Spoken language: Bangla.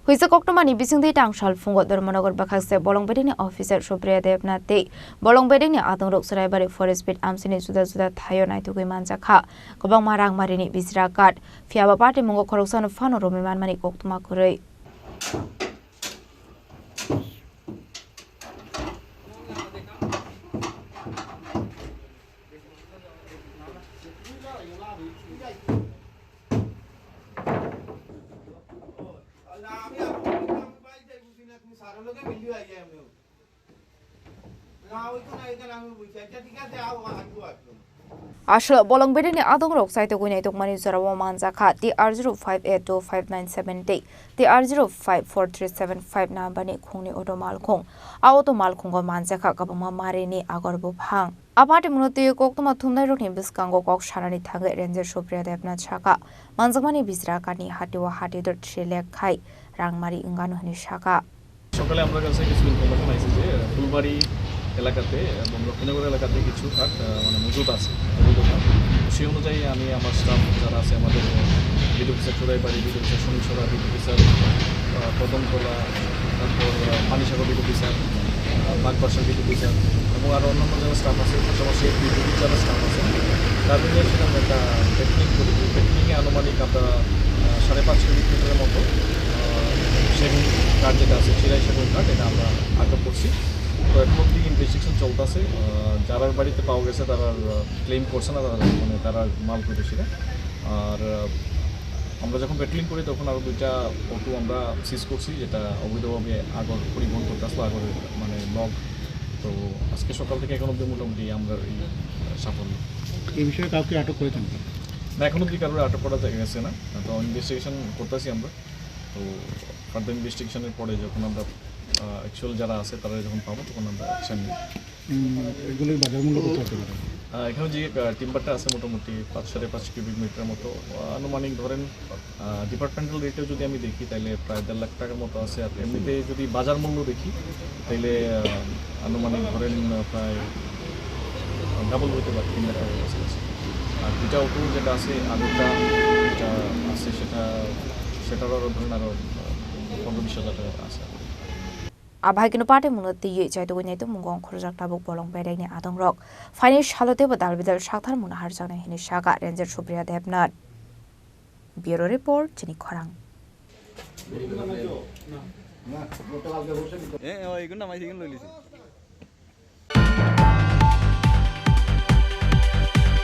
Huisa Koktwma ni bising di Tangsal Phungo Dharmanagar Bwkhaste Bolong Bedek ni officer Supriya Debnath Bolong Bedek ni Adongrok Churaibari forest bit Amchaini Juda Thaio Naitogwi Manjakha Kwbangma Marini Bijra Kath Phiyaba Patimungo Khoroksano Phano Romwi Manmani Koktwma Khoroksano Ashla Bolong Bedek ni Adongrok Naitogwi Naitogmani Zarawa Manjakha TR05825970 TR054375 Nambani Khongni Otomalkhong Automalkhongo Manjakha Kwbangma Marini Agorbupang Patimungo Koktwma Thumnai Rokni Biskango Kok Sharani Thangai Ranger Supriya Debnath Shaka Manjakmani Bijra Kani Hatiwa Hatidor Trilek Khai Rangmari Ingano Hani Shaka সকালে আমরা কাছে কিছু ইনফরমেশন আছে যে ফুলবাড়ি এলাকাতে এবং লক্ষ্মীনগর এলাকাতে কিছু কাঠ মানে মজুদ আছে সেই অনুযায়ী আমি আমার স্টাফ যারা আছে আমাদের বিদ্যুৎ অফিসার চুরাইবাড়ি বিদ্যুৎ অফিসার শনিছড়া বিদ্যুৎ অফিসার কদমতলা তারপর পানিসাগর বিদ্যুৎ অফিসার বাগবাসার বিদ্যুৎ অফিসার এবং আরও অন্যান্য যারা স্টাফ আছে পাশাপাশি বিদ্যুৎ যারা স্টাফ আছে তাদের নিয়ে সেখানে একটা টেকনিক করি টেকনিকে আনুমানিক আমরা 5.5 কিলোমিটারের মতো সেগুন কাঠ যেটা আছে চিরাই সেগুন কাঠ এটা আমরা আটক করছি তো এখন অব্দি ইনভেস্টিগেশন চলতেছে যারা বাড়িতে পাওয়া গেছে তারা ক্লেম করছে না মানে তারা মাল প্রদেশীরা আর আমরা যখন পেট্রোলিং করি তখন আরও 2টা অটো আমরা সিজ করছি যেটা অবৈধভাবে আগর পরিবহন করতে আসলো আগরের মানে লগ তো আজকে সকাল থেকে এখন অব্দি মোটামুটি আমরা এই সাফল্য এই বিষয়ে কাউকে আটক করেছেন না এখন অব্দি কারোর আটক করা গেছে না তো ইনভেস্টিগেশন করতেছি আমরা তো ফার্দার ইনভেস্টিগেশনের পরে যখন আমরা অ্যাকচুয়াল যারা আছে তারা যখন পাবো তখন আমরা অ্যাকশন নিই এগুলোর বাজার মূল্য কত হতে পারে এখানে যে টিম্বারটা আছে মোটামুটি 5.5 কিউবিক মিটারের মতো আনুমানিক ধরেন ডিপার্টমেন্টাল রেটেও যদি আমি দেখি তাহলে প্রায় 1.5 লাখ টাকার মতো আছে আর এমনিতে যদি বাজার মূল্য দেখি তাহলে আনুমানিক ধরেন প্রায় ডাবল হতে পারে 3 লাখ টাকার কাছাকাছি আর 2টা অটো যেটা আছে আগরটা যেটা আছে সেটারও ধরেন আরও 15-20 হাজার টাকা আছে Abhagino Patimungo Chaitogwi Naitogwi Khorang Tabuk Bolong Bedek ni Adongrok Finance Haloteba Dalbidal Shakthar Muna Harjana Hini Shaka Ranger Supriya Debnath Bureau Report Chini Khorang এগুলো না মাইছে এগুলো লইলিছে